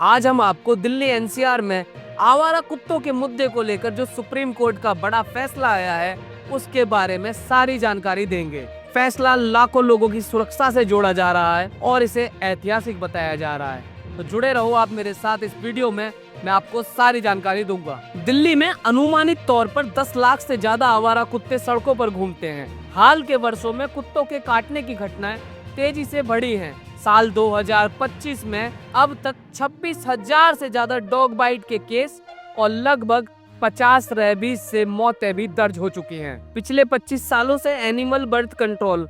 आज हम आपको दिल्ली एनसीआर में आवारा कुत्तों के मुद्दे को लेकर जो सुप्रीम कोर्ट का बड़ा फैसला आया है उसके बारे में सारी जानकारी देंगे। फैसला लाखों लोगों की सुरक्षा से जोड़ा जा रहा है और इसे ऐतिहासिक बताया जा रहा है। तो जुड़े रहो आप मेरे साथ इस वीडियो में, मैं आपको सारी जानकारी दूंगा। दिल्ली में अनुमानित तौर पर 10 लाख से ज्यादा आवारा कुत्ते सड़कों पर घूमते हैं। हाल के वर्षों में कुत्तों के काटने की घटनाएं तेजी से बढ़ी हैं। साल 2025 में अब तक 26,000 से ज्यादा डॉग बाइट के केस और लगभग 50 रेबीज से मौतें भी दर्ज हो चुकी हैं। पिछले 25 सालों से animal birth control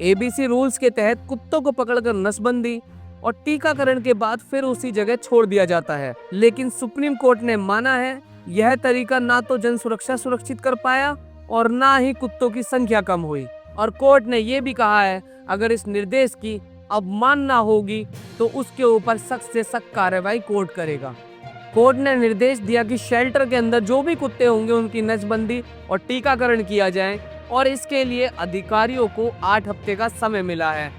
ABC rules के तहत कुत्तों को पकड़कर नसबंदी और टीकाकरण के बाद फिर उसी जगह छोड़ दिया जाता है, लेकिन सुप्रीम कोर्ट ने माना है यह तरीका ना तो जन सुरक्षा सुरक्षित कर पाया और ना ही कुत्तों की संख्या कम हुई। और कोर्ट ने यह भी कहा है अगर इस निर्देश की अवमानना होगी तो उसके ऊपर सख्त से सख्त कार्रवाई कोर्ट करेगा। कोर्ट ने निर्देश दिया कि शेल्टर के अंदर जो भी कुत्ते होंगे उनकी नसबंदी और टीकाकरण किया जाए और इसके लिए अधिकारियों को 8 हफ्ते का समय मिला है।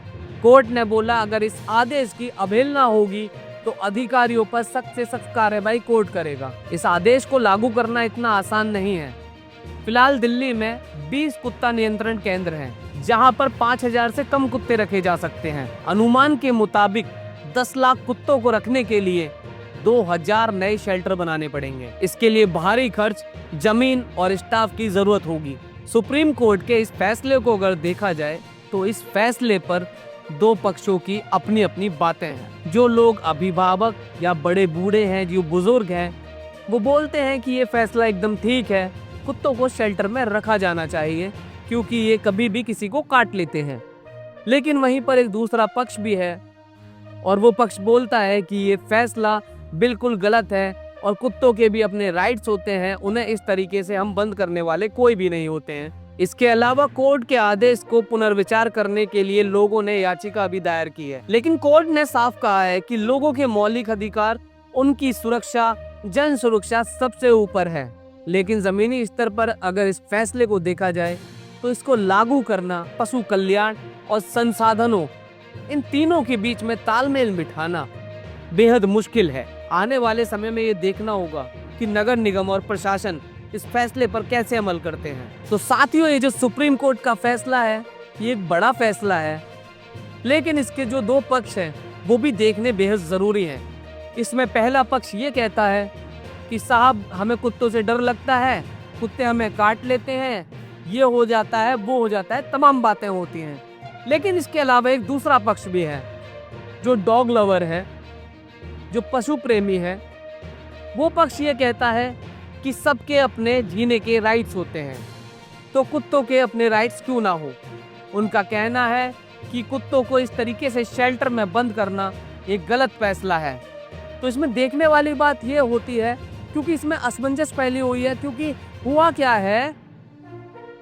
कोर्ट ने बोला अगर इस आदेश की अवहेलना होगी तो अधिकारियों पर सख्त से सख्त कार्रवाई कोर्ट करेगा। इस आदेश को लागू करना इतना आसान नहीं है। फिलहाल दिल्ली में 20 कुत्ता नियंत्रण केंद्र हैं, जहां पर 5,000 से कम कुत्ते रखे जा सकते हैं। अनुमान के मुताबिक 10 लाख कुत्तों को रखने के लिए 2,000 नए शेल्टर बनाने पड़ेंगे। इसके लिए भारी खर्च, जमीन और स्टाफ की जरूरत होगी। सुप्रीम कोर्ट के इस फैसले को अगर देखा जाए तो इस फैसले पर दो पक्षों की अपनी अपनी बातें हैं। जो लोग अभिभावक या बड़े बूढ़े हैं, जो बुजुर्ग हैं, वो बोलते हैं कि ये फैसला एकदम ठीक है, कुत्तों को शेल्टर में रखा जाना चाहिए क्योंकि ये कभी भी किसी को काट लेते हैं। लेकिन वहीं पर एक दूसरा पक्ष भी है और वो पक्ष बोलता है कि ये फैसला बिल्कुल गलत है और कुत्तों के भी अपने राइट्स होते हैं, उन्हें इस तरीके से हम बंद करने वाले कोई भी नहीं होते हैं। इसके अलावा कोर्ट के आदेश को पुनर्विचार करने के लिए लोगों ने याचिका भी दायर की है, लेकिन कोर्ट ने साफ कहा है कि लोगों के मौलिक अधिकार, उनकी सुरक्षा, जन सुरक्षा सबसे ऊपर है। लेकिन जमीनी स्तर पर अगर इस फैसले को देखा जाए तो इसको लागू करना, पशु कल्याण और संसाधनों, इन तीनों के बीच में तालमेल बिठाना बेहद मुश्किल है। आने वाले समय में ये देखना होगा कि नगर निगम और प्रशासन इस फैसले पर कैसे अमल करते हैं। तो साथियों, ये जो सुप्रीम कोर्ट का फैसला है ये एक बड़ा फैसला है, लेकिन इसके जो दो पक्ष हैं वो भी देखने बेहद जरूरी हैं। इसमें पहला पक्ष ये कहता है कि साहब हमें कुत्तों से डर लगता है, कुत्ते हमें काट लेते हैं, ये हो जाता है, वो हो जाता है, तमाम बातें होती हैं। लेकिन इसके अलावा एक दूसरा पक्ष भी है जो डॉग लवर है, जो पशु प्रेमी है। वो पक्ष ये कहता है कि सबके अपने जीने के राइट्स होते हैं, तो कुत्तों के अपने राइट्स क्यों ना हो। उनका कहना है कि कुत्तों को इस तरीके से शेल्टर में बंद करना एक गलत फैसला है। तो इसमें देखने वाली बात ये होती है, क्योंकि इसमें असमंजस फैली हुई है, क्योंकि हुआ क्या है,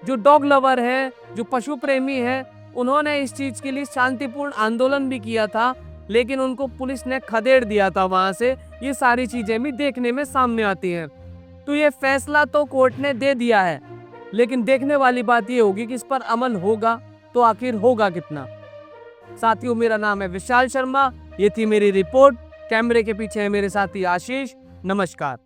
जो डॉग लवर है, जो पशु प्रेमी है, उन्होंने इस चीज के लिए शांतिपूर्ण आंदोलन भी किया था, लेकिन उनको पुलिस ने खदेड़ दिया था वहां से। ये सारी चीजें भी देखने में सामने आती हैं। तो ये फैसला तो कोर्ट ने दे दिया है, लेकिन देखने वाली बात ये होगी कि इस पर अमल होगा तो आखिर होगा कितना। साथियों, मेरा नाम है विशाल शर्मा, ये थी मेरी रिपोर्ट। कैमरे के पीछे है मेरे साथी आशीष। नमस्कार।